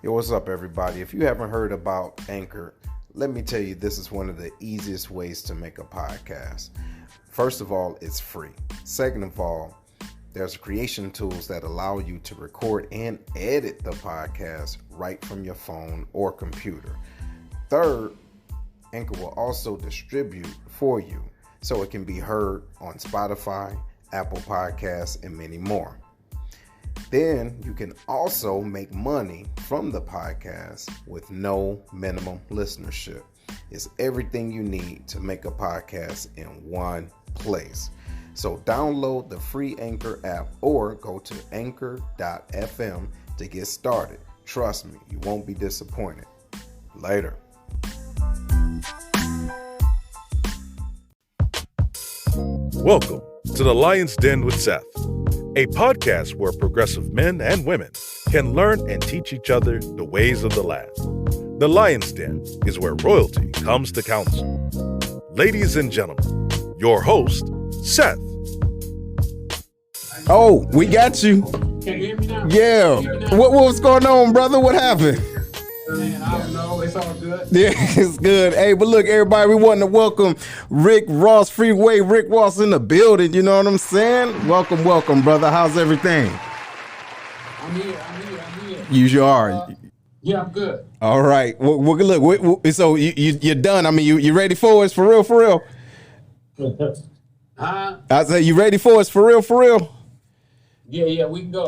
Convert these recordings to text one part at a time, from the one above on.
Yo, what's up, everybody? If you haven't heard about Anchor, let me tell you, this is one of the easiest ways to make a podcast. First of all, it's free. Second of all, there's creation tools that allow you to record and edit the podcast right from your phone or computer. Third, Anchor will also distribute for you so it can be heard on Spotify, Apple Podcasts, and many more. Then you can also make money from the podcast with no minimum listenership. It's everything you need to make a podcast in one place. So download the free Anchor app or go to anchor.fm to get started. Trust me, you won't be disappointed. Later. Welcome to The Lion's Den with Seth, a podcast where progressive men and women can learn and teach each other the ways of the land. The Lion's Den is where royalty comes to council. Ladies and gentlemen, your host, Seth. Oh, we got you. Can you hear me now? Yeah. What was going on, brother? What happened? Man, I don't know. It's all good. Yeah, it's good. Hey, but look, everybody, we want to welcome Rick Ross, Freeway Rick Ross in the building. You know what I'm saying? Welcome, brother. How's everything? I'm here. You sure are. Yeah, I'm good. All right. Well, look, so you're done. I mean, you ready for us? For real? Huh? I say, you ready for us? For real? Yeah, we can go.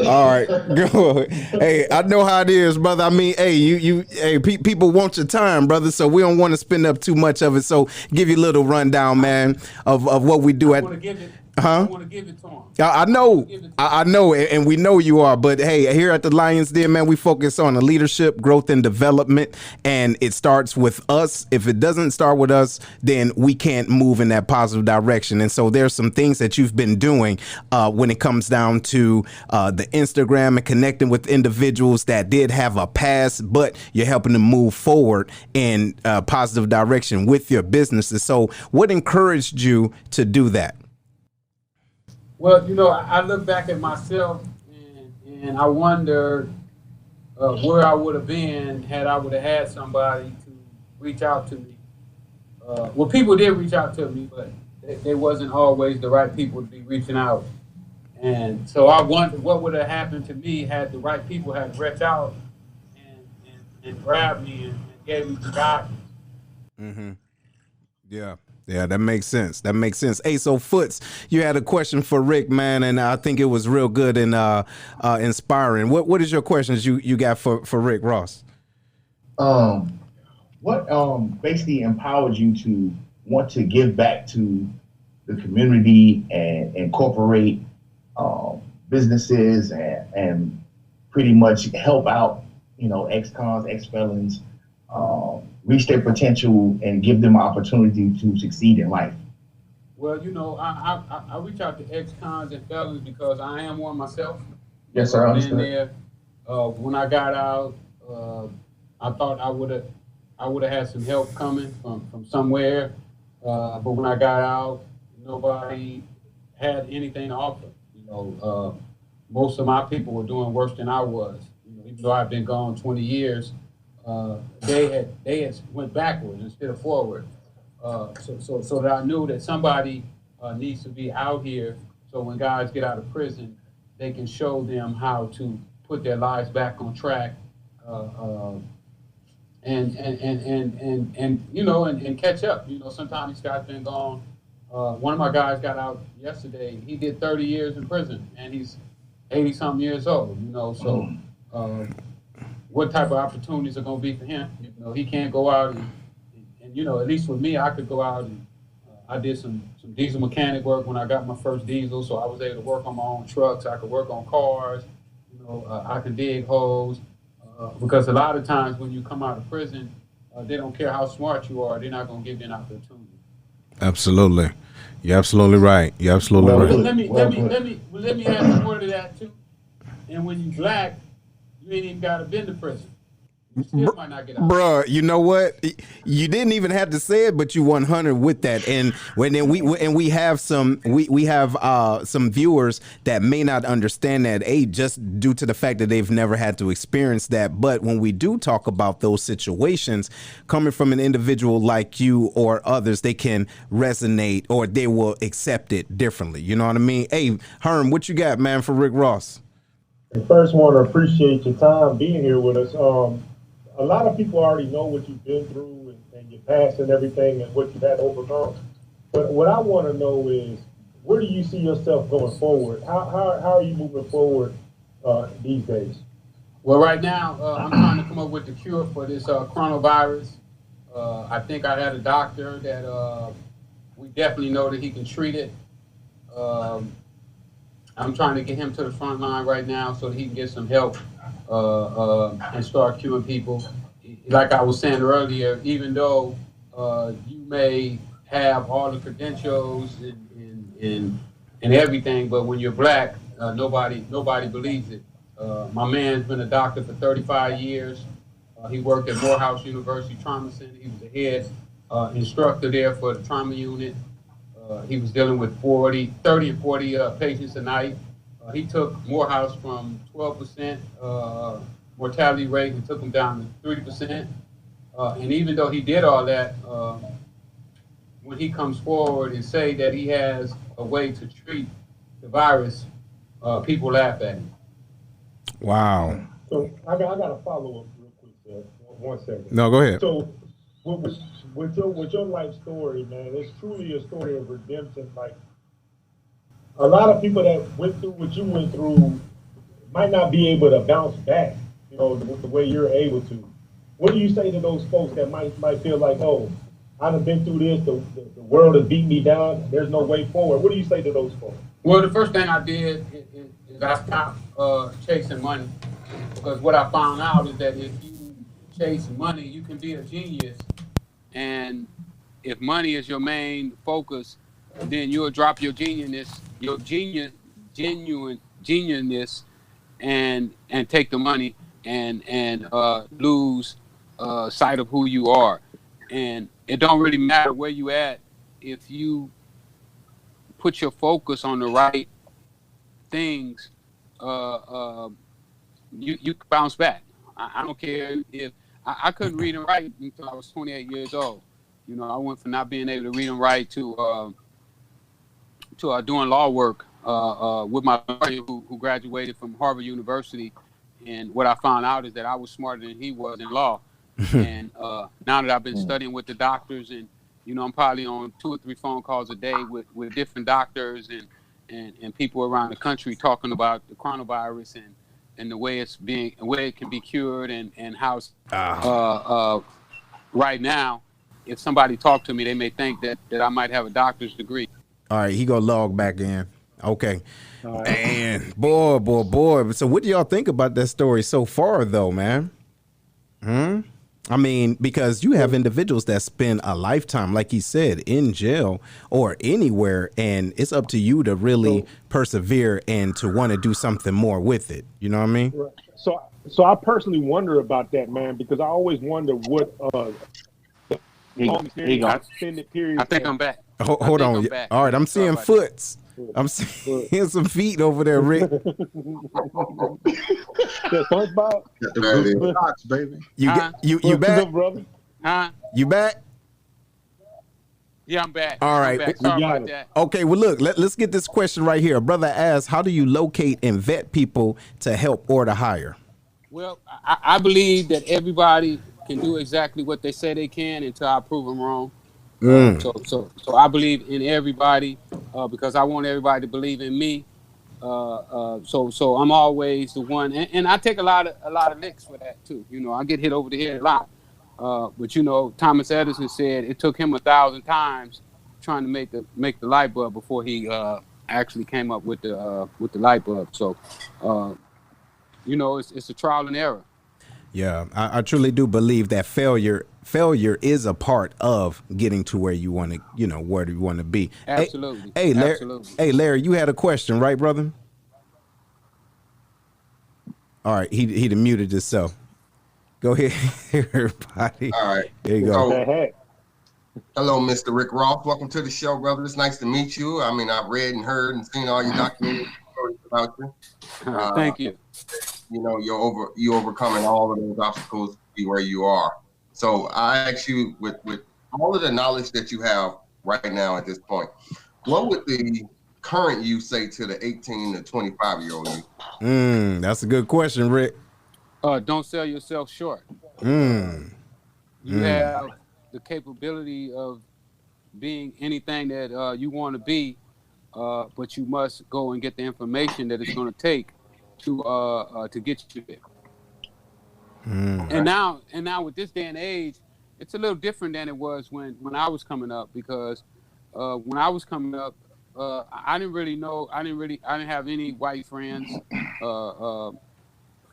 All right, go. Hey, I know how it is, brother. I mean, hey, people want your time, brother. So we don't want to spend up too much of it. So give you a little rundown, man, of what we do I want to give it to him. I know, and we know you are. But hey, here at the Lions Den, man, we focus on the leadership, growth, and development, and it starts with us. If it doesn't start with us, then we can't move in that positive direction. And so there's some things that you've been doing when it comes down to the Instagram and connecting with individuals that did have a past, but you're helping them move forward in a positive direction with your businesses. So what encouraged you to do that? Well, I look back at myself and I wonder where I would have been had I would have had somebody to reach out to me. Well, people did reach out to me, but they wasn't always the right people to be reaching out. And so I wonder what would have happened to me had the right people had reached out and grabbed me and gave me the guidance. Mm-hmm. Yeah, that makes sense. Hey, so Foots, you had a question for Rick, man, and I think it was real good and inspiring. What is your questions you got for Rick Ross? What basically empowered you to want to give back to the community and incorporate businesses and pretty much help out, ex-cons, ex-felons, reach their potential and give them an opportunity to succeed in life? Well, I reach out to ex-cons and felons because I am one myself. Yes, sir. I understand. When I got out, I thought I would have had some help coming from somewhere, but when I got out, nobody had anything to offer. Most of my people were doing worse than I was. Even though I've been gone 20 years. They had went backwards instead of forward. So that I knew that somebody needs to be out here. So when guys get out of prison, they can show them how to put their lives back on track, and catch up. Sometimes these guys been gone. One of my guys got out yesterday. He did 30 years in prison, and he's 80-something years old. So. What type of opportunities are going to be for him? He can't go out and at least with me, I could go out and I did some diesel mechanic work when I got my first diesel, so I was able to work on my own trucks. I could work on cars. I can dig holes because a lot of times when you come out of prison, they don't care how smart you are. They're not going to give you an opportunity. Absolutely, you're absolutely right. Right. Let me add a word to that too. And when you black, you ain't even got to been to prison. you still might not get out. Bruh, you know what? You didn't even have to say it, but you 100 with that. And we have some some viewers that may not understand that, just due to the fact that they've never had to experience that. But when we do talk about those situations, coming from an individual like you or others, they can resonate or they will accept it differently. You know what I mean? Hey, Herm, what you got, man, for Rick Ross? And first, want to appreciate your time being here with us. A lot of people already know what you've been through and your past and everything and what you've had to overcome. But what I want to know is, where do you see yourself going forward? How are you moving forward these days? Well, right now, I'm trying to come up with the cure for this coronavirus. I think I had a doctor that we definitely know that he can treat it. I'm trying to get him to the front line right now so that he can get some help and start curing people. Like I was saying earlier, even though you may have all the credentials and everything, but when you're black, nobody believes it. My man's been a doctor for 35 years. He worked at Morehouse University Trauma Center. He was the head instructor there for the trauma unit. He was dealing with 30 and 40 patients a night. He took Morehouse from 12% mortality rate and took him down to 30%. And even though he did all that, when he comes forward and say that he has a way to treat the virus, people laugh at him. Wow. So I got a follow-up real quick, Seth. 1 second. No, go ahead. So with your life story, man, it's truly a story of redemption. Like, a lot of people that went through what you went through might not be able to bounce back, you know, the way you're able to. What do you say to those folks that might feel like, oh, I've been through this, the world has beat me down, there's no way forward? What do you say to those folks? Well, the first thing I did is I stopped chasing money, because what I found out is that if you chase money, you can be a genius. And if money is your main focus, then you'll drop your genuineness, and take the money and lose sight of who you are. And it don't really matter where you at if you put your focus on the right things. You bounce back. I don't care if I couldn't read and write until I was 28 years old. You know, I went from not being able to read and write to doing law work with my lawyer who graduated from Harvard University. And what I found out is that I was smarter than he was in law. And now that I've been studying with the doctors, and you know, I'm probably on 2 or 3 phone calls a day with different doctors and people around the country talking about the coronavirus and the way it's being, and way it can be cured, and how it's, right now, if somebody talked to me, they may think that I might have a doctor's degree. All right, he gonna log back in. Okay. And boy. So what do y'all think about that story so far, though, man? I mean, because you have individuals that spend a lifetime, like he said, in jail or anywhere, and it's up to you to really persevere and to want to do something more with it. You know what I mean? Right. So I personally wonder about that, man, because I always wonder what extended period. I think I'm back. Hold on. All right, I'm seeing foots. I'm seeing some feet over there, Rick. SpongeBob? Baby. You back, brother? Huh? You back? Yeah, I'm back. All right. Sorry about that. Okay, well, look, let's get this question right here. A brother asks, how do you locate and vet people to help or to hire? Well, I believe that everybody can do exactly what they say they can until I prove them wrong. So I believe in everybody because I want everybody to believe in me. So I'm always the one, and I take a lot of licks for that too. You know, I get hit over the head a lot. But you know, Thomas Edison said it took him 1,000 times trying to make the light bulb before he actually came up with the light bulb. So you know, it's a trial and error. Yeah, I truly do believe that failure is a part of getting to where you want to, you know, where you want to be. Absolutely. Hey, Larry, Absolutely. Hey, Larry, you had a question, right, brother? All right, he muted himself. Go ahead, everybody. All right. There you go. So, Hey, hello, Mr. Rick Ross. Welcome to the show, brother. It's nice to meet you. I mean, I've read and heard and seen all your documentaries about you. Thank you. You know, you're overcoming all of those obstacles to be where you are. So I ask you, with all of the knowledge that you have right now at this point, what would the current you say to the 18 to 25-year-old you? That's a good question, Rick. Don't sell yourself short. You have the capability of being anything that you want to be, but you must go and get the information that it's going to take to get you there. And now with this day and age, it's a little different than it was when I was coming up, because when I was coming up, I didn't really know. I didn't have any white friends,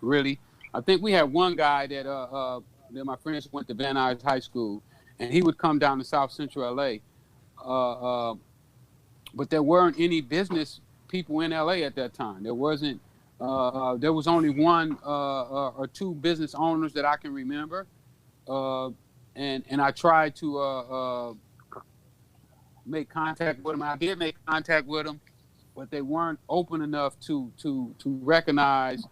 really. I think we had one guy that my friends went to Van Nuys High School, and he would come down to South Central LA. But there weren't any business people in LA at that time. There wasn't. There was only one or two business owners that I can remember, and I tried to make contact with them. I did make contact with them, but they weren't open enough to recognize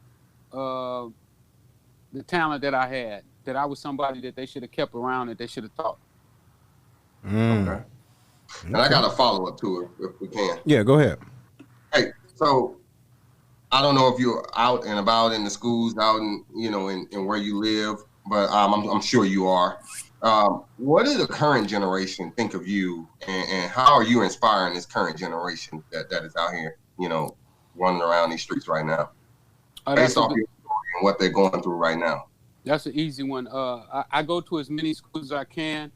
the talent that I had. That I was somebody that they should have kept around, that they should have taught. Okay. And I got a follow up to it if we can. Yeah, go ahead. Hey, so I don't know if you're out and about in the schools, out in in where you live, but I'm sure you are. What does the current generation think of you, and how are you inspiring this current generation that is out here, running around these streets right now, based off your story and what they're going through right now? That's an easy one. I go to as many schools as I can.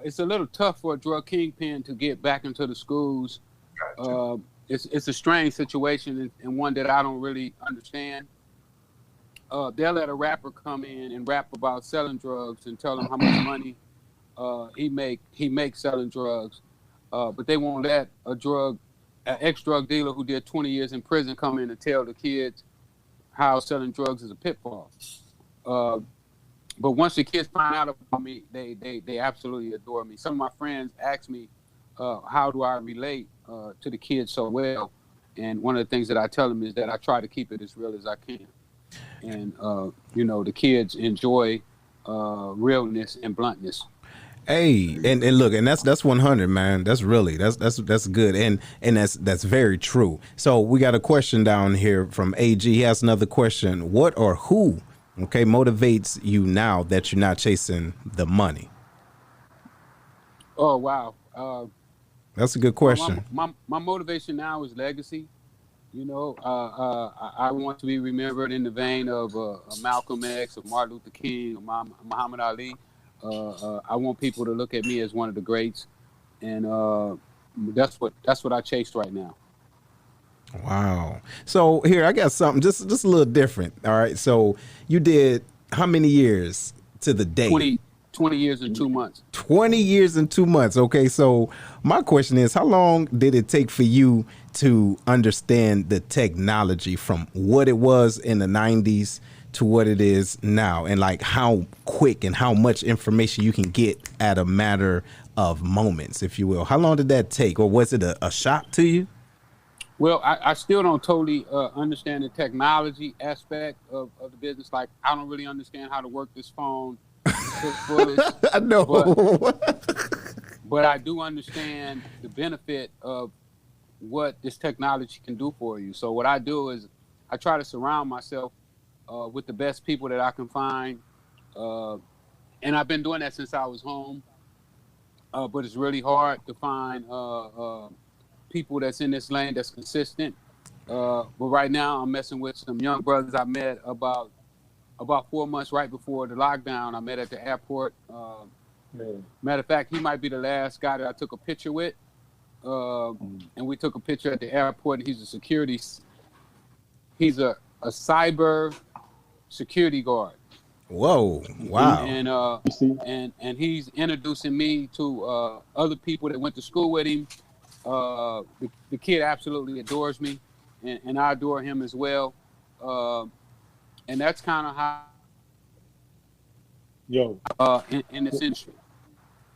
It's a little tough for a drug kingpin to get back into the schools. Gotcha. It's a strange situation and one that I don't really understand. They'll let a rapper come in and rap about selling drugs and tell them how much money he makes selling drugs, but they won't let an ex-drug dealer who did 20 years in prison come in and tell the kids how selling drugs is a pitfall. But once the kids find out about me, they absolutely adore me. Some of my friends ask me, how do I relate to the kids so well? And one of the things that I tell them is that I try to keep it as real as I can. And, the kids enjoy realness and bluntness. Hey, and look, and that's 100, man. That's good, and that's very true. So we got a question down here from AG. He has another question. What or who, motivates you now that you're not chasing the money? Oh wow, that's a good question. My motivation now is legacy. I want to be remembered in the vein of Malcolm X, of Martin Luther King, of Muhammad Ali. I want people to look at me as one of the greats, and that's what I chase right now. Wow. So here I got something just a little different. All right. So you did how many years to the date? 20 years and 2 months. 20 years and 2 months. Okay. So my question is, how long did it take for you to understand the technology from what it was in the 90s to what it is now, and like how quick and how much information you can get at a matter of moments, if you will? How long did that take, or was it a shock to you? Well, I still don't totally understand the technology aspect of the business. Like, I don't really understand how to work this phone. I know. But I do understand the benefit of what this technology can do for you. So what I do is I try to surround myself with the best people that I can find. And I've been doing that since I was home. But it's really hard to find people that's in this lane that's consistent. But right now I'm messing with some young brothers I met about 4 months right before the lockdown. I met at the airport. Matter of fact, he might be the last guy that I took a picture with. And we took a picture at the airport, and he's a cyber security guard. Whoa! Wow! And he's introducing me to other people that went to school with him. The kid absolutely adores me, and I adore him as well. And that's kind of how in this industry.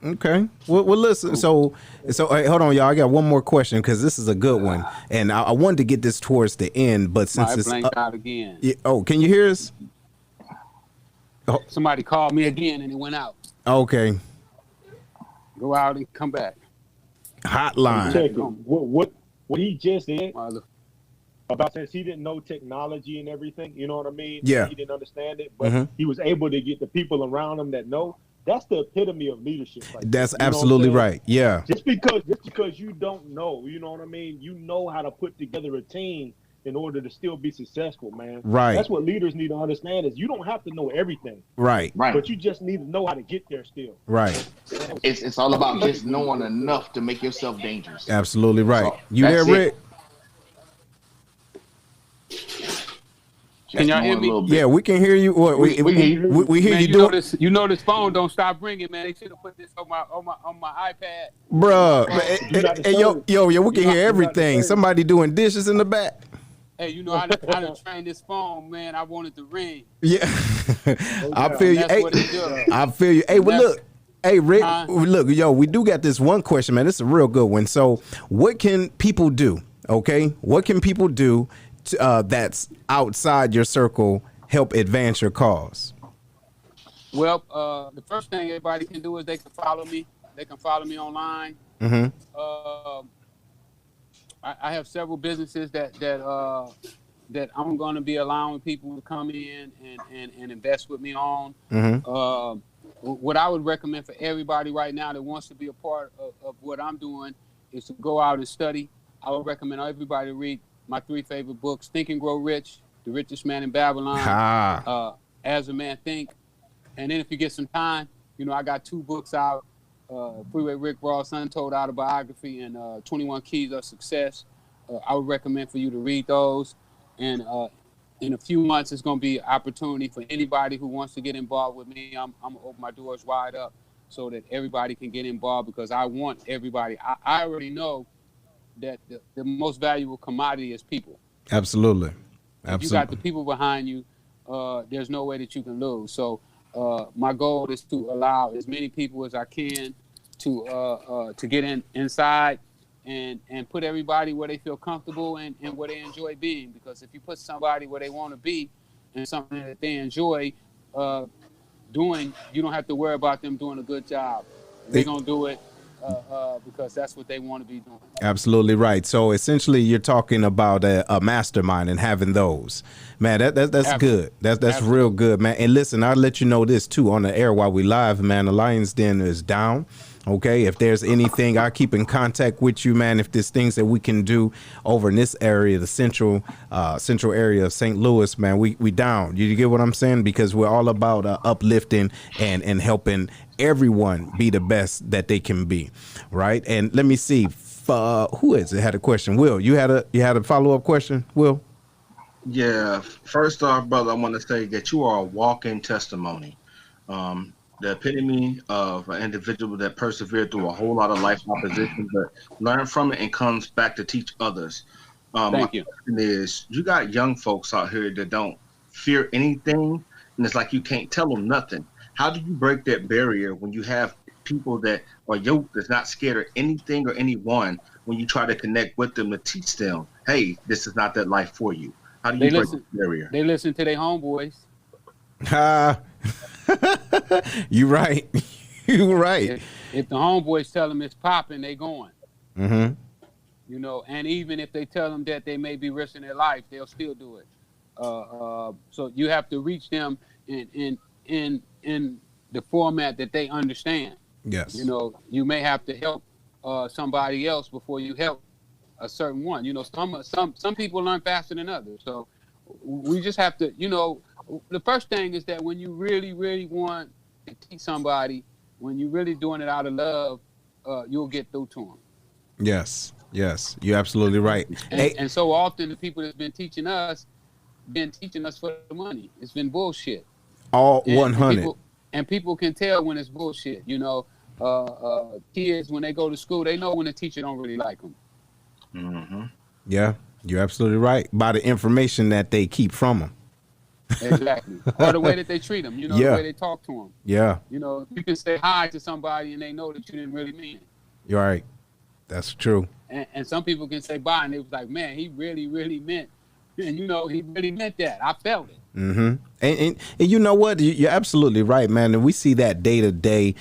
Okay. Well, listen. So, hey, hold on, y'all. I got one more question because this is a good one, and I wanted to get this towards the end, but since it's blanked out again. Oh, can you hear us? Oh. Somebody called me again, and it went out. Okay. Go out and come back. Hotline. Check it. What he just said about since he didn't know technology and everything, you know what I mean? Yeah. He didn't understand it, but he was able to get the people around him that know. That's the epitome of leadership. That's absolutely right. Yeah. Just because you don't know, you know what I mean? You know how to put together a team in order to still be successful, man. Right. That's what leaders need to understand is you don't have to know everything. Right. But you just need to know how to get there still. Right. It's all about just knowing enough to make yourself dangerous. Absolutely right. So, you there, Rick? Can y'all hear me? Yeah, we can hear you. We hear man, you doing. You know this phone don't stop ringing, man. They should have put this on my iPad. Bruh. Hey, we can hear everything. Somebody doing dishes in the back. Hey, you know, I done trained this phone, man. I wanted to ring. Yeah. I feel you. Hey, I feel you. Hey, well, look. Hey, Rick, look, we do got this one question, man. This is a real good one. So what can people do? Okay. What can people do that's outside your circle help advance your cause? Well, the first thing everybody can do is they can follow me. They can follow me online. Mm-hmm. I have several businesses that I'm going to be allowing people to come in and invest with me on. Mm-hmm. What I would recommend for everybody right now that wants to be a part of what I'm doing is to go out and study. I would recommend everybody read my 3 favorite books: Think and Grow Rich, The Richest Man in Babylon, As a Man Think. And then if you get some time, I got 2 books out, Freeway Rick Ross, Untold Autobiography, and 21 Keys of Success. I would recommend for you to read those. And in a few months, it's going to be an opportunity for anybody who wants to get involved with me. I'm going to open my doors wide up so that everybody can get involved, because I want everybody. I already know that the most valuable commodity is people. Absolutely. If you got the people behind you, there's no way that you can lose. So my goal is to allow as many people as I can to get inside and put everybody where they feel comfortable and where they enjoy being. Because if you put somebody where they want to be and something that they enjoy doing, you don't have to worry about them doing a good job. They're going to do it because that's what they want to be doing. Absolutely right. So essentially, you're talking about a mastermind and having those. Man, that's good. That's real good, man. And listen, I'll let you know this too on the air while we live, man. The Lions Den is down. Okay, if there's anything, I keep in contact with you, man. If there's things that we can do over in this area, the central area of St. Louis, man, we down. You get what I'm saying? Because we're all about uplifting and helping everyone be the best that they can be, right? And let me see, who is it? Had a question? Will, you had a follow-up question, Will? Yeah. First off, brother, I want to say that you are a walking testimony. The epitome of an individual that persevered through a whole lot of life opposition, but learn from it and comes back to teach others. Thank you. My question is, you got young folks out here that don't fear anything, and it's like you can't tell them nothing. How do you break that barrier when you have people that are yoked, that's not scared of anything or anyone, when you try to connect with them to teach them, hey, this is not that life for you? How do you break that barrier? They listen to their homeboys. You right. You right. If the homeboys tell them it's popping, they going. Mm-hmm. And even if they tell them that they may be risking their life, they'll still do it. So you have to reach them in the format that they understand. Yes. You may have to help somebody else before you help a certain one. Some people learn faster than others. So we just have to, the first thing is that when you really, really want to teach somebody, when you're really doing it out of love, you'll get through to them. Yes, you're absolutely right. And so often the people that's been teaching us for the money. It's been bullshit. All 100. And people can tell when it's bullshit. Kids, when they go to school, they know when the teacher don't really like them. Mm-hmm. Yeah, you're absolutely right. By the information that they keep from them. Exactly. Or the way that they treat them, the way they talk to them. Yeah. You can say hi to somebody and they know that you didn't really mean it. You're right. That's true. And some people can say bye and it was like, man, he really, really meant, and he really meant that. I felt it. Mm-hmm. And you know what? You're absolutely right, man. And we see that day to day,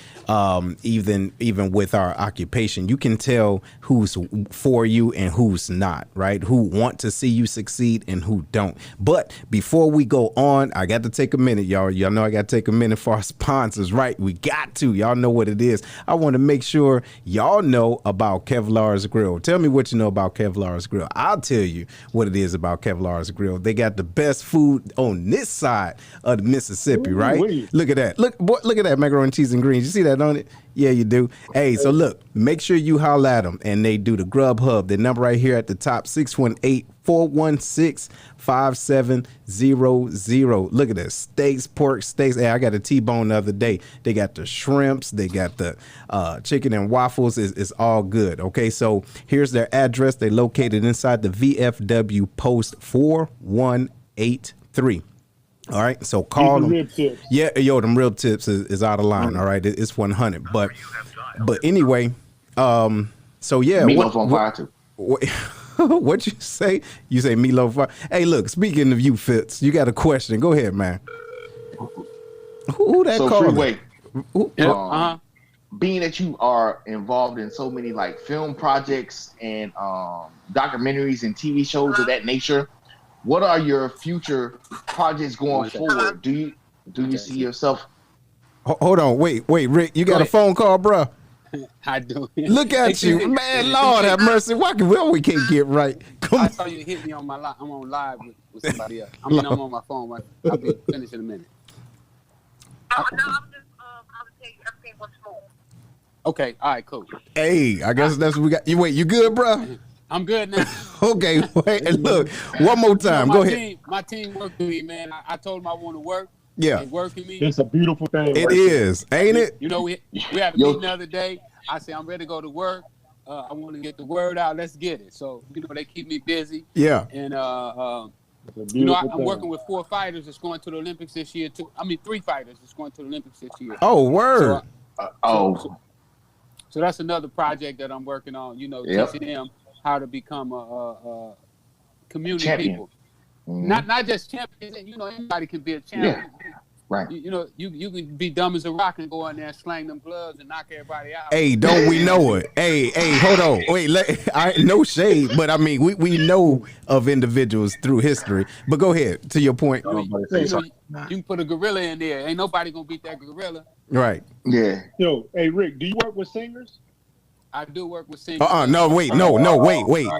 even with our occupation. You can tell who's for you and who's not, right? Who want to see you succeed and who don't. But before we go on, I got to take a minute, y'all. Y'all know I got to take a minute for our sponsors, right? We got to. Y'all know what it is. I want to make sure y'all know about Kevlar's Grill. Tell me what you know about Kevlar's Grill. I'll tell you what it is about Kevlar's Grill. They got the best food on this side of the Mississippi, right? Look at that. Look at that macaroni, cheese, and greens. You see that on it? Yeah, you do. Hey, so look, make sure you holler at them, and they do the Grub Hub. The number right here at the top, 618-416-5700. Look at this. Steaks, pork steaks. Hey, I got a T-bone the other day. They got the shrimps. They got the chicken and waffles. It's all good. Okay, so here's their address. They located inside the VFW Post 4183. All right, so call them. Rib tips. Yeah, them rib tips is out of line. All right, it's 100. But anyway, so yeah, Meatloaf on fire too. What you say? You say meatloaf? Hey, look. Speaking of you, Fitz, you got a question? Go ahead, man. Who that so calling? Freeway, being that you are involved in so many like film projects and documentaries and TV shows of that nature, what are your future projects going forward? Do you see yourself? Hold on, wait, Rick, you got a phone call, bro? I do. Look at you, man. Lord have mercy. Why we can't get right? Come on. I saw you hit me on my live. I'm on live with somebody else. I'm on my phone. I'll be finished in a minute. I'm just tell you everything was smooth. Okay, all right, cool. Hey, I guess that's what we got. You good, bro? I'm good now. Okay, wait, and look, one more time. Go ahead. My team worked with me, man. I told them I want to work. Yeah. They worked with me. It's a beautiful thing. It is, ain't it? We had a meeting the other day. I said, I'm ready to go to work. I want to get the word out. Let's get it. So, they keep me busy. Yeah. And, I'm working with 4 fighters that's going to the Olympics this year, too. 3 fighters that's going to the Olympics this year. Oh, word. So that's another project that I'm working on, teaching them how to become a community champion. People. Mm-hmm. Not just champions. Anybody can be a champion. Yeah. Right. You can be dumb as a rock and go in there and slang them gloves and knock everybody out. Hey, don't we know it? Hey, hold on. Wait, no shade, but we know of individuals through history. But go ahead to your point. You can put a gorilla in there. Ain't nobody gonna beat that gorilla. Right. Yeah. Yo, hey Rick, do you work with singers? I do work with singers. No, wait. Rick,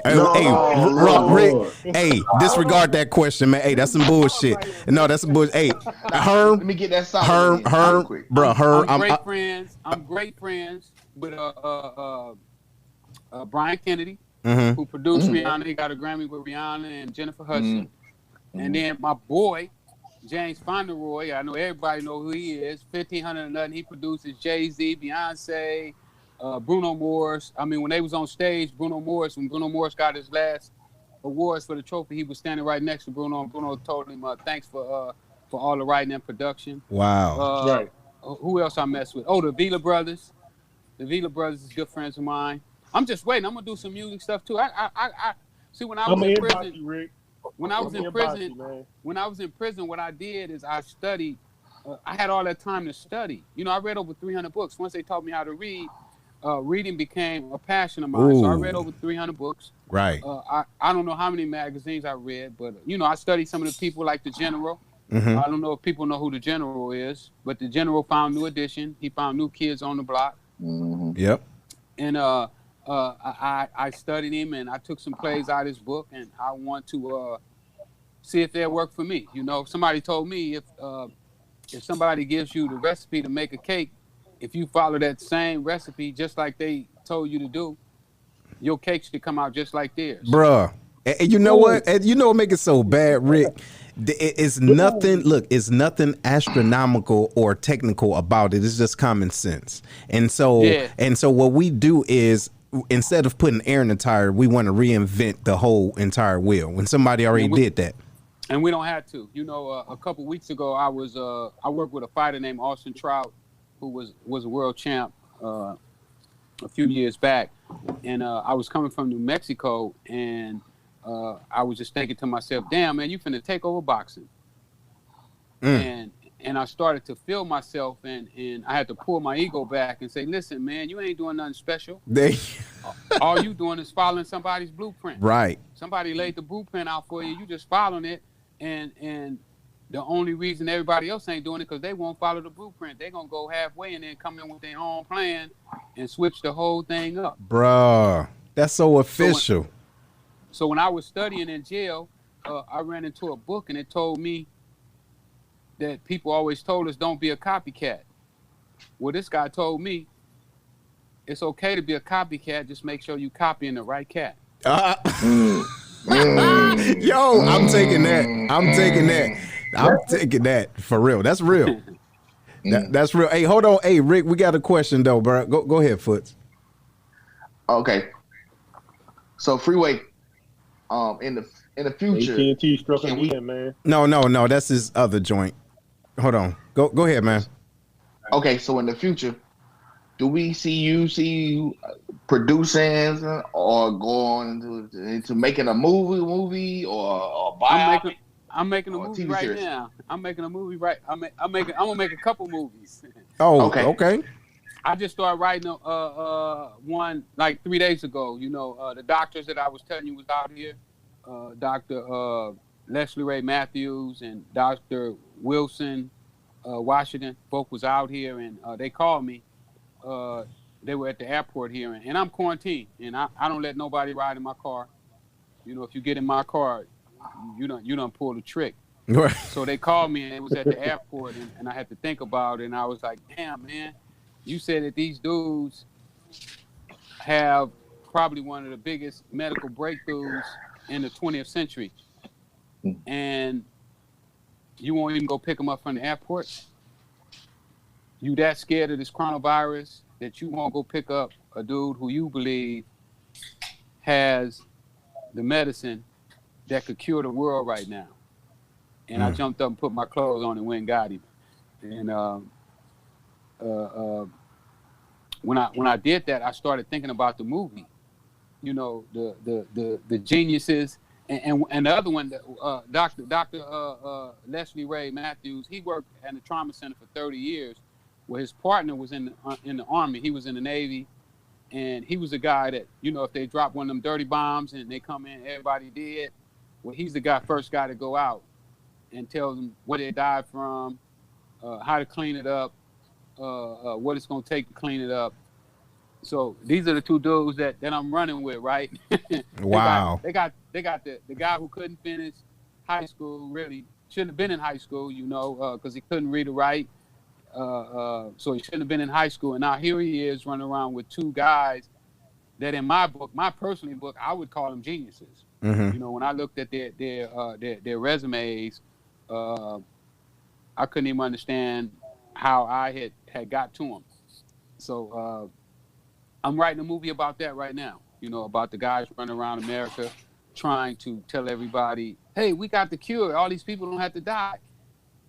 hey, disregard that question, man. Hey, that's some bullshit. No, that's some bullshit. Hey, Herm. Let me get that song. Herm, bro, Herm. I'm great friends with Brian Kennedy, mm-hmm. who produced Rihanna. He got a Grammy with Rihanna and Jennifer Hudson. Mm-hmm. And then my boy, James Fauntleroy, I know everybody know who he is. 1500 and nothing. He produces Jay-Z, Beyonce, Bruno Mars. When they was on stage, when Bruno Mars got his last awards for the trophy, he was standing right next to Bruno, and Bruno told him, thanks for all the writing and production. Wow. Right. Who else I mess with? The Vila Brothers. The Vila Brothers is good friends of mine. I'm just waiting. I'm gonna do some music stuff too. I see when I was in prison. When I was in prison, what I did is I studied. I had all that time to study. I read over 300 books. Once they taught me how to read, reading became a passion of mine. Ooh. So I read over 300 books. Right. I don't know how many magazines I read, but I studied some of the people like the General. Mm-hmm. I don't know if people know who the General is, but the General found New Edition. He found New Kids on the Block. Mm-hmm. Yep. And I studied him, and I took some plays out of his book, and I want to see if they'll work for me. Somebody told me if somebody gives you the recipe to make a cake, if you follow that same recipe just like they told you to do, your cake should come out just like theirs. Bruh. And you know what? And what make it so bad, Rick? It's nothing. Look, it's nothing astronomical or technical about it. It's just common sense. And so, what we do is, instead of putting air in the tire, we want to reinvent the whole entire wheel when somebody already did that. And we don't have to. A couple weeks ago, I worked with a fighter named Austin Trout, who was a world champ a few years back, and I was coming from New Mexico, and I was just thinking to myself, "Damn, man, you finna take over boxing." And I started to feel myself, and I had to pull my ego back and say, "Listen, man, you ain't doing nothing special. All you doing is following somebody's blueprint. Right. Somebody laid the blueprint out for you. You just following it, and the only reason everybody else ain't doing it because they won't follow the blueprint. They're gonna go halfway and then come in with their own plan and switch the whole thing up." Bruh, that's so official. So when I was studying in jail, I ran into a book, and it told me that people always told us don't be a copycat. Well, this guy told me it's okay to be a copycat, just make sure you copying the right cat. Yo, I'm taking that. I'm taking that for real. That's real. That's real. Hey, hold on. Hey, Rick, we got a question though, bro. Go ahead, Foots. Okay. So Freeway, in the future, AT&T struck again, man. No, that's his other joint. Hold on. Go ahead, man. Okay, so in the future, do we see you producing or going into making a movie or biopic? I'm making a movie right series. Now. I'm making a movie right. I'm gonna make a couple movies. Oh, okay. I just started writing one like 3 days ago. The doctors that I was telling you was out here, Dr. Leslie Ray Matthews and Dr. Wilson Washington, both was out here, and they called me. They were at the airport here, and I'm quarantined, and I don't let nobody ride in my car. If you get in my car, you don't pull the trick. So they called me, and it was at the airport, and I had to think about it, and I was like, damn, man, you said that these dudes have probably one of the biggest medical breakthroughs in the 20th century, and you won't even go pick them up from the airport? You that scared of this coronavirus that you won't go pick up a dude who you believe has the medicine that could cure the world right now? And I jumped up and put my clothes on and went and got him. And when I did that, I started thinking about the movie. The geniuses. And the other one, Dr. Leslie Ray Matthews, he worked at the trauma center for 30 years, where his partner was in the Army. He was in the Navy, and he was a guy that, if they drop one of them dirty bombs and they come in, everybody dead. Well, he's the first guy to go out and tell them what they died from, how to clean it up, what it's going to take to clean it up. So these are the two dudes that I'm running with, right? Wow. They got the guy who couldn't finish high school, really shouldn't have been in high school, because he couldn't read or write. So he shouldn't have been in high school. And now here he is running around with two guys that in my book, my personal book, I would call them geniuses. Mm-hmm. When I looked at their resumes, I couldn't even understand how I had got to them. So I'm writing a movie about that right now, about the guys running around America trying to tell everybody, hey, we got the cure. All these people don't have to die.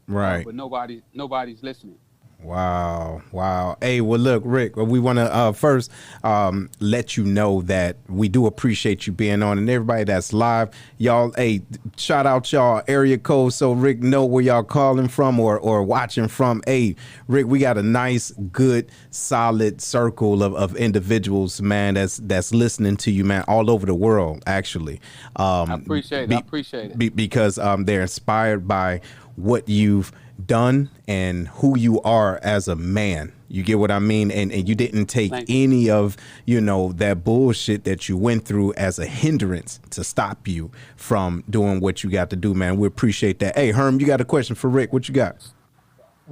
Right. But nobody's listening. Wow. Hey, well, look, Rick, we want to first let you know that we do appreciate you being on, and everybody that's live, y'all, hey, shout out y'all area code so Rick know where y'all calling from or watching from. Hey, Rick, we got a nice, good, solid circle of individuals, man, that's listening to you, man, all over the world, actually. I appreciate it. Because they're inspired by what you've done and who you are as a man. You get what I mean? And you didn't take any of, that bullshit that you went through as a hindrance to stop you from doing what you got to do, man. We appreciate that. Hey, Herm, you got a question for Rick. What you got?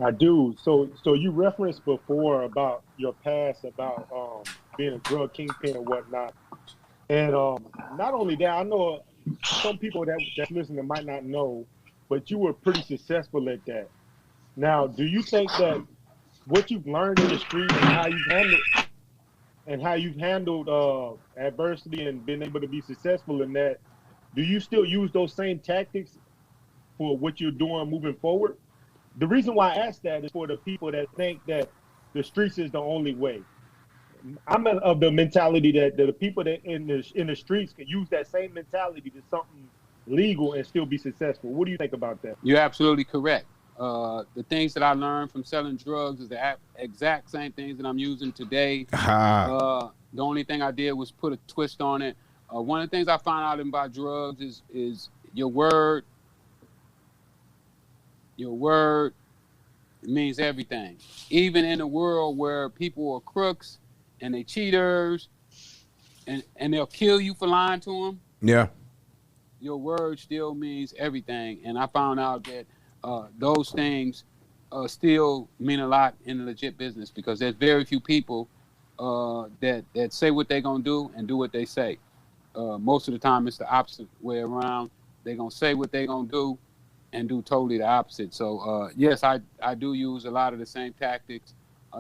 I do. So you referenced before about your past, about being a drug kingpin and whatnot. And not only that, I know some people that's listening might not know, but you were pretty successful at that. Now, do you think that what you've learned in the street and how you've handled adversity and been able to be successful in that, do you still use those same tactics for what you're doing moving forward? The reason why I ask that is for the people that think that the streets is the only way. I'm of the mentality that the people that in the streets can use that same mentality to something legal and still be successful. What do you think about that? You're absolutely correct. The things that I learned from selling drugs is the exact same things that I'm using today. The only thing I did was put a twist on it. One of the things I found out about drugs is your word. Your word means everything. Even in a world where people are crooks and they cheaters and they'll kill you for lying to them. Yeah. Your word still means everything. And I found out that those things still mean a lot in the legit business, because there's very few people that say what they're going to do and do what they say. Most of the time, it's the opposite way around. They're going to say what they're going to do and do totally the opposite. So, yes, I do use a lot of the same tactics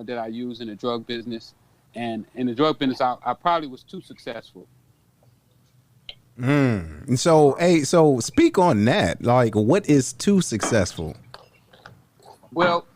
that I use in the drug business. And in the drug business, I probably was too successful. And so, hey, so speak on that. Like, what is too successful? Well,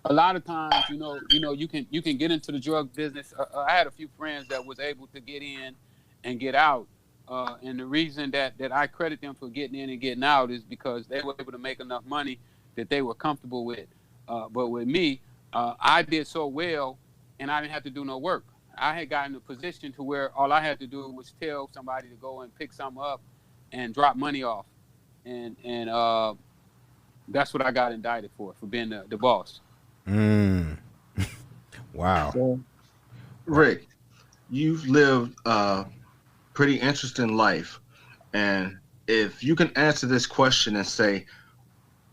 a lot of times, you can get into the drug business. I had a few friends that was able to get in and get out. And the reason that I credit them for getting in and getting out is because they were able to make enough money that they were comfortable with. But with me, I did so well, and I didn't have to do no work. I had gotten a position to where all I had to do was tell somebody to go and pick something up and drop money off. And that's what I got indicted for being the boss. Wow. So, Rick, you've lived a pretty interesting life. And if you can answer this question and say,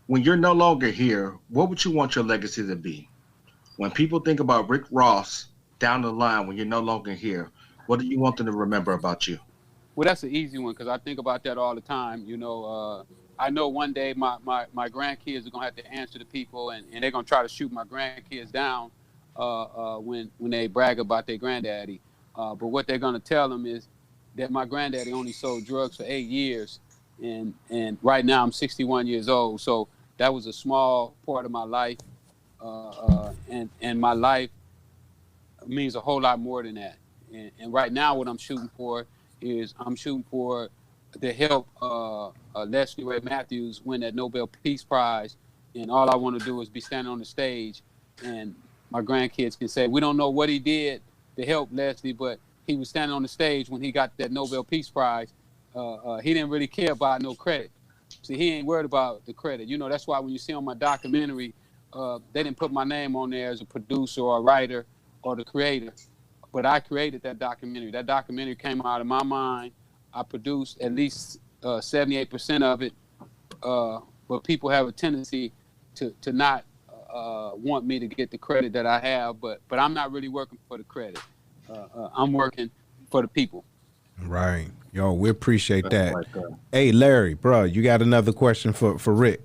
when you're no longer here, what would you want your legacy to be? When people think about Rick Ross down the line, when you're no longer here, what do you want them to remember about you? Well, that's an easy one, because I think about that all the time. I know one day my grandkids are going to have to answer to people, and they're going to try to shoot my grandkids down when they brag about their granddaddy. But what they're going to tell them is that my granddaddy only sold drugs for 8 years, and right now I'm 61 years old. So that was a small part of my life, and my life means a whole lot more than that. And right now what I'm shooting for is to help Leslie Ray Matthews win that Nobel Peace Prize. And all I want to do is be standing on the stage, and my grandkids can say, we don't know what he did to help Leslie, but he was standing on the stage when he got that Nobel Peace Prize. He didn't really care about no credit. See, he ain't worried about the credit. That's why when you see on my documentary, they didn't put my name on there as a producer or a writer or the creator. But I created that documentary. That documentary came out of my mind. I produced at least 78% of it. But people have a tendency to not want me to get the credit that I have. But I'm not really working for the credit. I'm working for the people. Right. Yo, we appreciate that. Hey, Larry, bro, you got another question for Rick?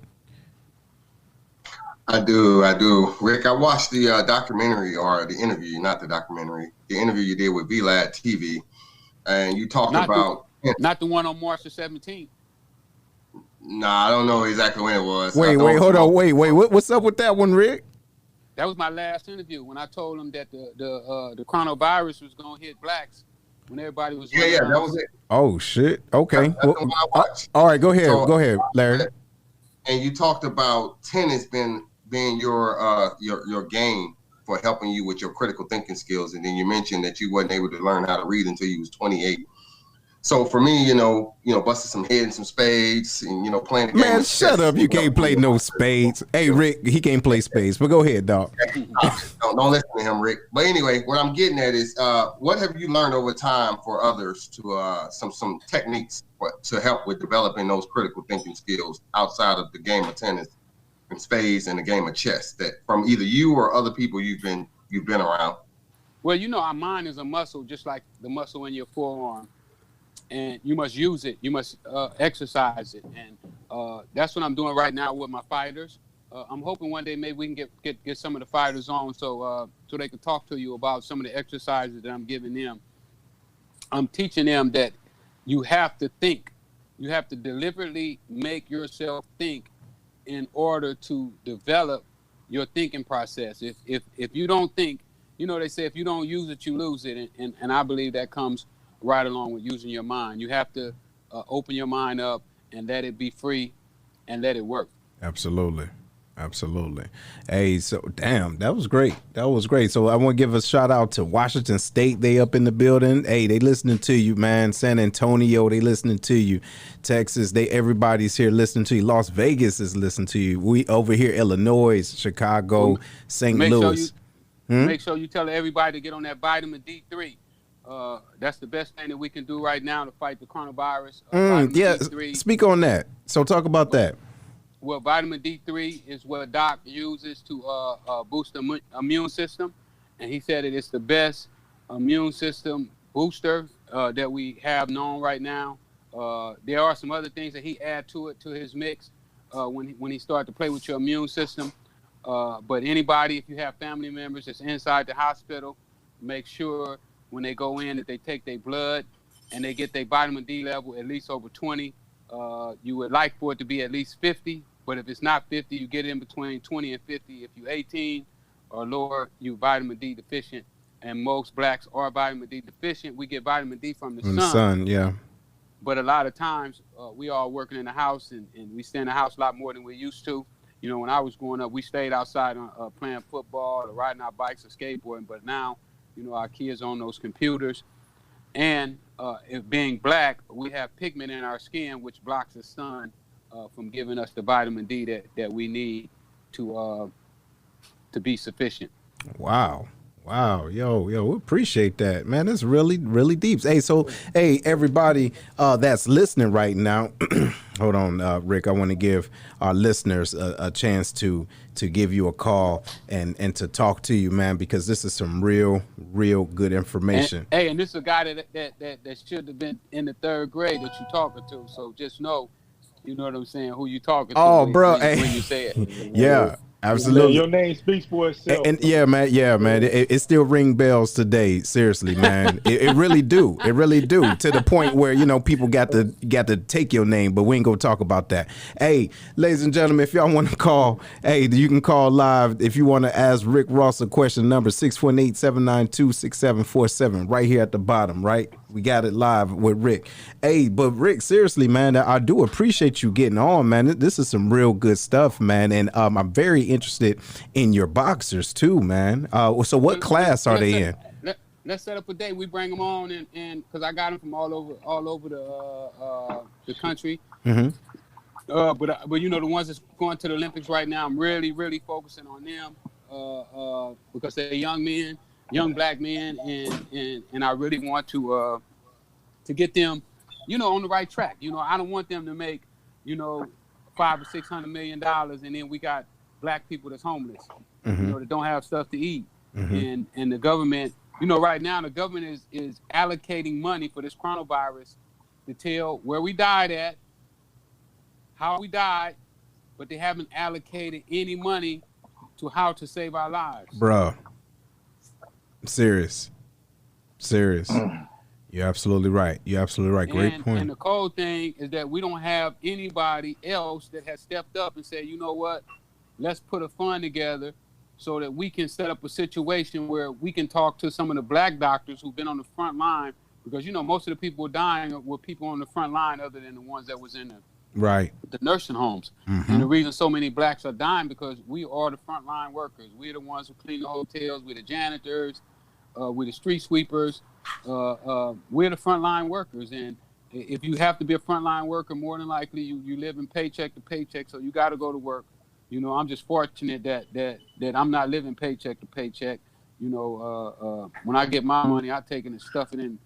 I do. Rick, I watched the documentary, or the interview, not the documentary, the interview you did with VLAD TV, and you talked about... Not the one on March the 17th. Nah, I don't know exactly when it was. Wait, hold on. Wait. What's up with that one, Rick? That was my last interview when I told them that the coronavirus was going to hit blacks when everybody was... Yeah, that was it. Oh, shit. Okay. That's the one I watched. All right, go ahead, Larry. And you talked about tennis being your game for helping you with your critical thinking skills, and then you mentioned that you wasn't able to learn how to read until you was 28. So for me, busting some head and some spades, and playing the game. Man, shut up! You can't play no spades. Hey, Rick, he can't play spades. But go ahead, dog. Don't listen to him, Rick. But anyway, what I'm getting at is, what have you learned over time for others to some techniques to help with developing those critical thinking skills outside of the game of tennis and spades and the game of chess, that from either you or other people you've been around? Well, our mind is a muscle, just like the muscle in your forearm, and you must use it. You must exercise it, and that's what I'm doing right now with my fighters. I'm hoping one day maybe we can get some of the fighters on so they can talk to you about some of the exercises that I'm giving them. I'm teaching them that you have to think You have to deliberately make yourself think in order to develop your thinking process. If you don't think, they say if you don't use it, you lose it. And I believe that comes right along with using your mind. You have to open your mind up and let it be free and let it work. Absolutely. Absolutely. Hey, so damn, that was great. That was great. So I want to give a shout out to Washington State. They up in the building. Hey, they listening to you, man. San Antonio, they listening to you. Texas, everybody's here listening to you. Las Vegas is listening to you. We over here, Illinois, Chicago, St. Louis. Make sure you tell everybody to get on that vitamin D3. That's the best thing that we can do right now to fight the coronavirus. Yeah, D3. Speak on that. So talk about that. Well, vitamin D3 is what Doc uses to boost the immune system. And he said it's the best immune system booster that we have known right now. There are some other things that he add to his mix when he started to play with your immune system. But anybody, if you have family members that's inside the hospital, make sure when they go in that they take their blood and they get their vitamin D level at least over 20. You would like for it to be at least 50. But if it's not 50, you get in between 20 and 50. If you're 18 or lower, you're vitamin D deficient. And most blacks are vitamin D deficient. We get vitamin D from the sun. The sun, yeah. But a lot of times, we all working in the house, and we stay in the house a lot more than we used to. When I was growing up, we stayed outside playing football or riding our bikes or skateboarding. But now, our kids on those computers. And if being black, we have pigment in our skin, which blocks the sun from giving us the vitamin D that we need to be sufficient. Wow. Yo, we appreciate that, man. That's really, really deep. Hey, so, everybody that's listening right now, hold on, Rick, I want to give our listeners a chance to give you a call and to talk to you, man, because this is some real good information. And this is a guy that should have been in the third grade that you're talking to. So just know, you know what I'm saying, who you talking to. Oh, bro. When you say it. Yeah. Absolutely. Your name speaks for itself. And yeah, man. It still ring bells today. Seriously, man. it really do. It really do. To the point where, people got to take your name, but we ain't gonna talk about that. Hey, ladies and gentlemen, if y'all want to call, you can call live if you want to ask Rick Ross a question. Number 618-792-6747. Right here at the bottom, right? We got it live with Rick. Hey, but Rick, seriously, man, I do appreciate you getting on, man. This is some real good stuff, man. And I'm very interested in your boxers too, man. So what class are they in? Let's set up a day. We bring them on, and because I got them from all over the country. Mm-hmm. But the ones that's going to the Olympics right now, I'm really, really focusing on them because they're young men. Young black men, and I really want to get them, on the right track. I don't want them to make, $500 or $600 million, and then we got black people that's homeless, mm-hmm. That don't have stuff to eat, mm-hmm. and the government, right now the government is allocating money for this coronavirus to tell where we died at, how we died, but they haven't allocated any money to how to save our lives, bro. Serious. You're absolutely right. Great point. And the cold thing is that we don't have anybody else that has stepped up and said, you know what, let's put a fund together so that we can set up a situation where we can talk to some of the black doctors who've been on the front line, because most of the people dying were people on the front line other than the ones that was in the nursing homes. Mm-hmm. And the reason so many blacks are dying because we are the frontline workers. We're the ones who clean the hotels. We're the janitors. We're the street sweepers. We're the frontline workers. And if you have to be a frontline worker, more than likely you live in paycheck to paycheck. So you got to go to work. I'm just fortunate that I'm not living paycheck to paycheck. When I get my money, I take it and stuff it in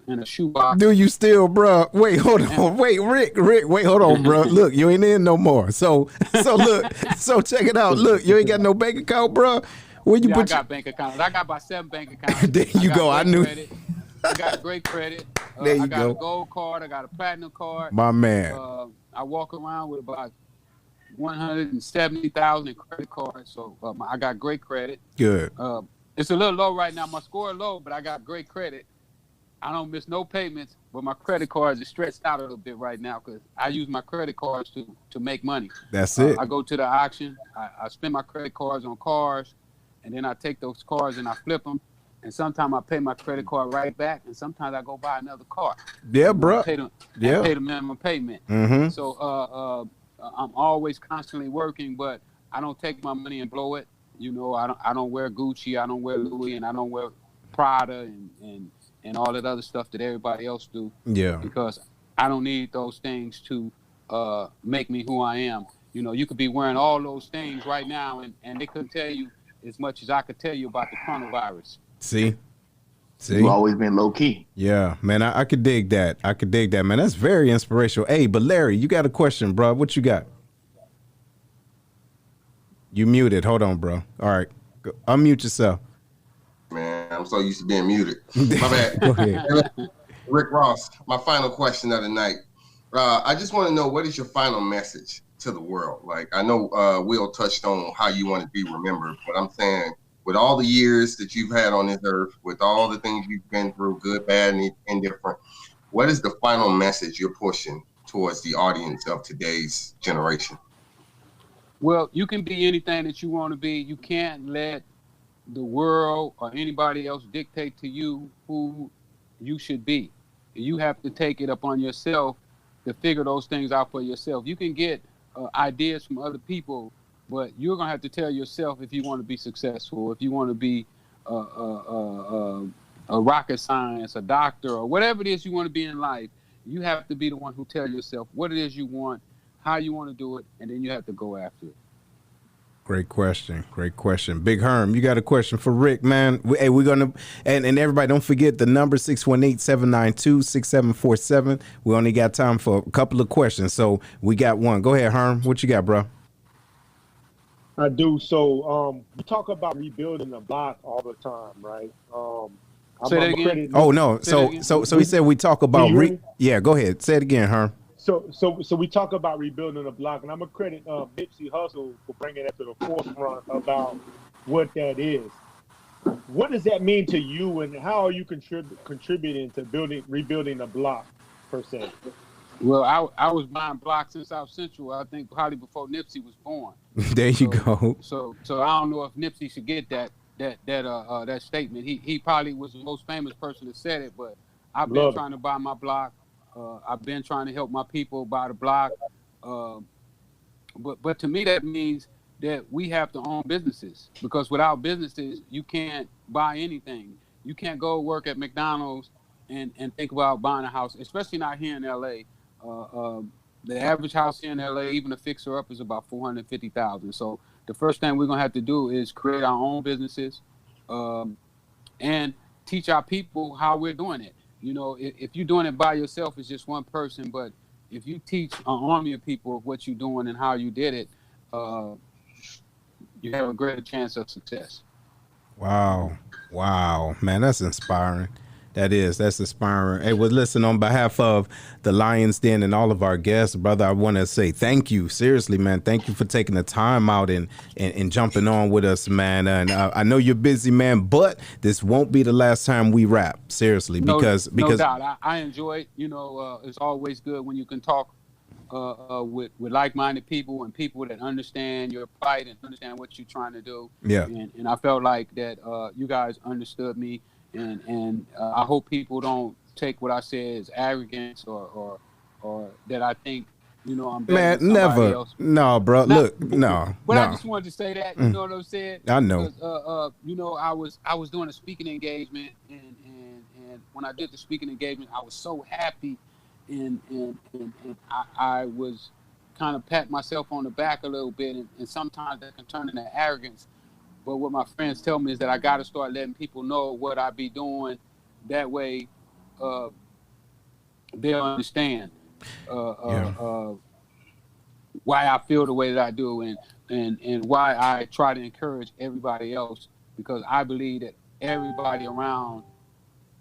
a shoebox. Do you still, bro? Wait, hold on. Wait, Rick, wait, hold on, bro. Look, you ain't in no more. So look, so check it out. Look, you ain't got no bank account, bro. Where you put I got bank accounts. I got about 7 bank accounts. There you go. I knew. I got great credit. There you I got go. a gold card. I got a platinum card. My man. I walk around with about 170,000 in credit cards. So I got great credit. Good. It's a little low right now. My score is low, but I got great credit. I don't miss no payments, but my credit cards are stretched out a little bit right now because I use my credit cards to make money. That's it. I go to the auction, I spend my credit cards on cars, and then I take those cars and I flip them. And sometimes I pay my credit card right back, and sometimes I go buy another car. Yeah, bro. Pay the minimum payment. Mm-hmm. So I'm always constantly working, but I don't take my money and blow it. You know, I don't wear Gucci, I don't wear Louis, and I don't wear Prada and all that other stuff that everybody else do. Yeah. Because I don't need those things to make me who I am. You know, you could be wearing all those things right now, and they couldn't tell you as much as I could tell you about the coronavirus. See? You've always been low key. Yeah, man, I could dig that. I could dig that, man. That's very inspirational. Hey, but Larry, you got a question, bro. What you got? You muted. Hold on, bro. All right. Go, unmute yourself. Man, I'm so used to being muted. My bad. Go ahead. Rick Ross, my final question of the night. I just want to know, what is your final message to the world? Like, I know Will touched on how you want to be remembered, but I'm saying, with all the years that you've had on this earth, with all the things you've been through, good, bad, and indifferent, what is the final message you're pushing towards the audience of today's generation? Well, you can be anything that you want to be. You can't let the world or anybody else dictate to you who you should be. You have to take it upon yourself to figure those things out for yourself. You can get ideas from other people, but you're going to have to tell yourself if you want to be successful, if you want to be a rocket science, a doctor, or whatever it is you want to be in life. You have to be the one who tell yourself what it is you want, how you want to do it, and then you have to go after it. Great question. Great question. Big Herm, you got a question for Rick, man. Hey, we're going to, and everybody, don't forget the number 618-792-6747. We only got time for a couple of questions, so we got one. Go ahead, Herm. What you got, bro? I do. So we talk about rebuilding the block all the time, right? Say that again? Oh, no. So he said we talk about, yeah, go ahead. Say it again, Herm. So we talk about rebuilding the block, and I'm gonna credit Nipsey Hussle for bringing that to the forefront about what that is. What does that mean to you, and how are you contributing to rebuilding the block per se? Well, I was buying blocks in South Central, I think probably before Nipsey was born. There you go. So I don't know if Nipsey should get that statement. He probably was the most famous person that said it, but I've been trying to buy my block. I've been trying to help my people buy the block. But to me, that means that we have to own businesses, because without businesses, you can't buy anything. You can't go work at McDonald's and think about buying a house, especially not here in LA. The average house here in LA, even a fixer-up, is about $450,000. So the first thing we're going to have to do is create our own businesses and teach our people how we're doing it. You know, if you're doing it by yourself, it's just one person. But if you teach an army of people what you're doing and how you did it, you have a greater chance of success. Wow, man, that's inspiring. That's inspiring. Hey, well, listen, on behalf of the Lions Den and all of our guests, brother, I want to say thank you. Seriously, man. Thank you for taking the time out and jumping on with us, man. And I know you're busy, man, but this won't be the last time we rap. Seriously, because no doubt. I enjoy it. You know, it's always good when you can talk with like-minded people and people that understand your plight and understand what you're trying to do. Yeah. And I felt like that you guys understood me. And I hope people don't take what I say as arrogance or that I think, you know, I'm better than somebody else. No, bro. Look, no. But I just wanted to say that. You know what I'm saying? I know. You know, I was doing a speaking engagement, and when I did the speaking engagement, I was so happy, and I was kind of pat myself on the back a little bit, and sometimes that can turn into arrogance. But what my friends tell me is that I got to start letting people know what I be doing. That way, they'll understand why I feel the way that I do, and why I try to encourage everybody else, because I believe that everybody around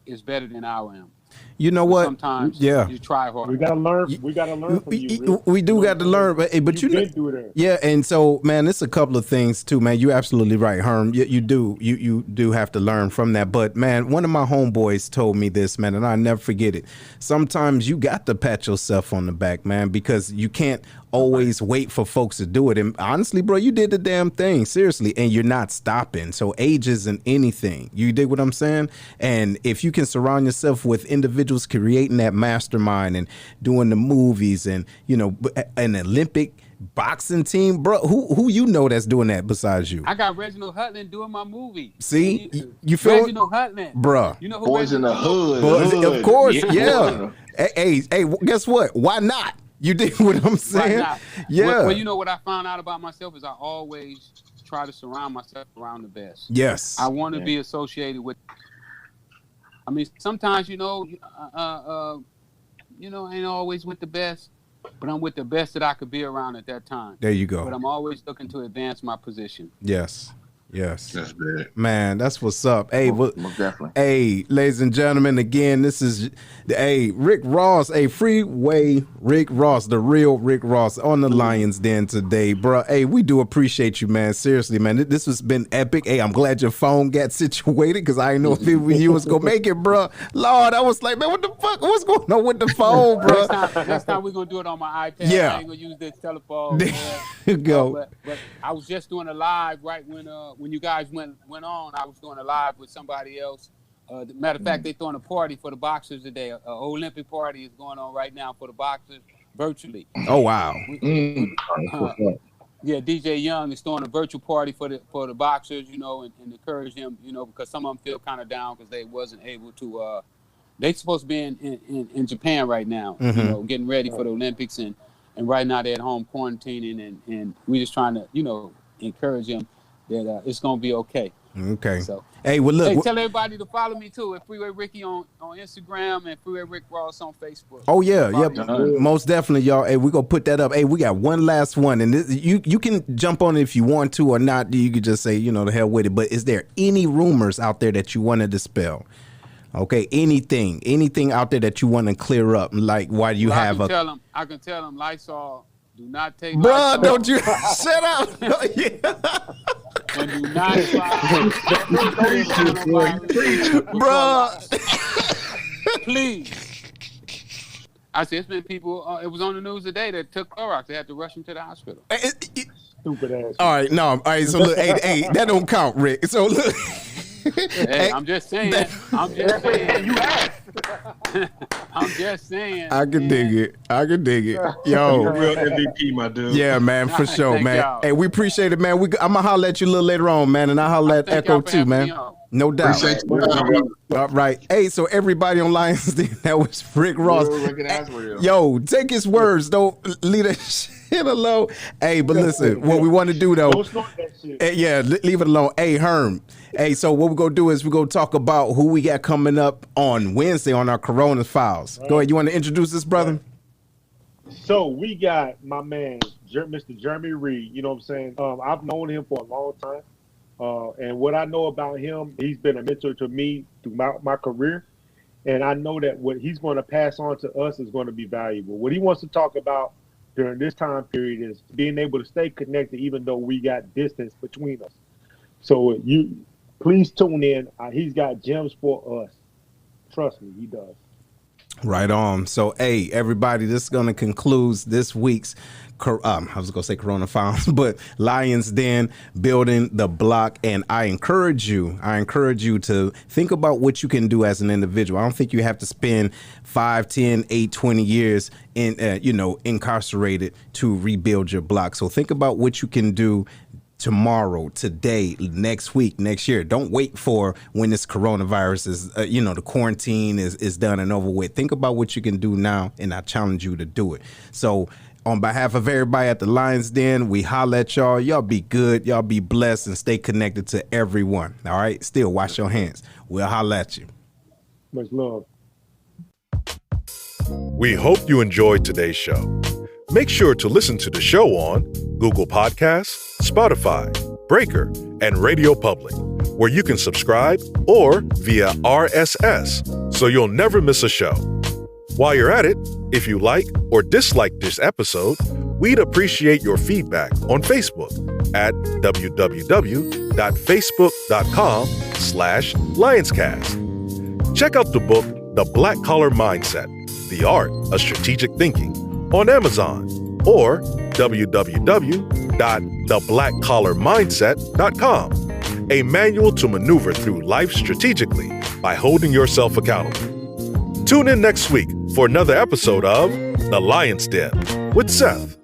is better than I am. You know what? Sometimes Yeah. you try hard. We gotta learn. We gotta learn from you. We do got to learn, but you know, did do that. yeah. And so, man, it's a couple of things too, man. You're absolutely right, Herm. You do have to learn from that. But man, one of my homeboys told me this, man, and I never forget it. Sometimes you got to pat yourself on the back, man, because you can't always wait for folks to do it. And honestly, bro, you did the damn thing, seriously, and you're not stopping. So age isn't anything. You dig what I'm saying? And if you can surround yourself with individuals creating that mastermind and doing the movies and, you know, an Olympic boxing team, bro, who you know that's doing that besides you? I got Reginald Hutland doing my movie. See, you feel Reginald Hutland, bruh. You know who Boys in the hood. Of course, yeah. Hey, guess what? Why not? You dig what I'm saying? Yeah. Well, you know what I found out about myself is I always try to surround myself around the best. Yes. I want to be associated with. I mean, sometimes you know, ain't always with the best, but I'm with the best that I could be around at that time. There you go. But I'm always looking to advance my position. Yes. Yes. That's bad. Man, that's what's up. Hey, Most definitely. Hey, ladies and gentlemen, again, this is Rick Ross, Freeway Rick Ross, the real Rick Ross on the Lions Den today, bro. Hey, we do appreciate you, man. Seriously, man. This has been epic. Hey, I'm glad your phone got situated because I didn't know if you was gonna make it, bro. Lord, I was like, man, what the fuck? What's going on with the phone, bro? Next time we're gonna do it on my iPad. Yeah. I ain't gonna use this telephone. There you go. But I was just doing a live right when you guys went on. I was doing a live with somebody else. Matter of fact, they're throwing a party for the boxers today. An Olympic party is going on right now for the boxers virtually. Oh wow! Yeah, DJ Young is throwing a virtual party for the boxers, you know, and encourage them, you know, because some of them feel kind of down because they wasn't able to. They supposed to be in Japan right now, you know, getting ready for the Olympics, and right now they're at home quarantining, and we just trying to, you know, encourage them that it's gonna be okay. Okay. So hey, well look. Hey, tell everybody to follow me too at Freeway Ricky on Instagram and Freeway Rick Ross on Facebook. Oh yeah, most definitely, y'all. Hey, we gonna put that up. Hey, we got one last one, and you can jump on it if you want to or not. You could just say, you know, the hell with it. But is there any rumors out there that you want to dispel? Okay, anything out there that you want to clear up, like why you have I can tell them Lysol. Do not take Bruh, Lysol. don't you shut up. And do not try. Bruh. Please. I said, it's been people, it was on the news today that took Clorox. They had to rush them to the hospital. Stupid ass. All right, no. All right, so look, hey, that don't count, Rick. So look. Hey, I'm just saying. You asked. I'm just saying. I can dig it. Yo. Real MVP, my dude. Yeah, man, for sure, Thank man. y'all. Hey, we appreciate it, man. I'm going to holler at you a little later on, man, and I'll holler at Thank Echo y'all for too, having man. me on. No doubt. Appreciate you. All right. Hey, so everybody on Lions Den, that was Rick Ross. Yo, take his words. Don't leave that shit alone. Hey, but listen, what we want to do, though. Don't snort that shit. Yeah, leave it alone. Hey, Herm. Hey, so what we're going to do is we're going to talk about who we got coming up on Wednesday on our Corona Files. Go ahead. You want to introduce this, brother? So we got my man, Mr. Jeremy Reed. You know what I'm saying? I've known him for a long time. And what I know about him, he's been a mentor to me throughout my career. And I know that what he's going to pass on to us is going to be valuable. What he wants to talk about during this time period is being able to stay connected even though we got distance between us. So you please tune in. He's got gems for us. Trust me, he does. Right on. So, hey, everybody, this is going to conclude this week's, I was going to say Corona Files, but Lions Den, building the block. And I encourage you to think about what you can do as an individual. I don't think you have to spend 5, 10, 8, 20 years incarcerated to rebuild your block. So think about what you can do tomorrow, today, next week, next year. Don't wait for when this coronavirus is, the quarantine is done and over with. Think about what you can do now, and I challenge you to do it. So on behalf of everybody at the Lions Den, we holla at y'all. Y'all be good. Y'all be blessed and stay connected to everyone. All right? Still wash your hands. We'll holla at you. Much love. We hope you enjoyed today's show. Make sure to listen to the show on Google Podcasts, Spotify, Breaker, and Radio Public, where you can subscribe, or via RSS, so you'll never miss a show. While you're at it, if you like or dislike this episode, we'd appreciate your feedback on Facebook at www.facebook.com/Lionscast. Check out the book, The Black Collar Mindset, The Art of Strategic Thinking on Amazon or www.theblackcollarmindset.com, a manual to maneuver through life strategically by holding yourself accountable. Tune in next week for another episode of The Lion's Den with Seth.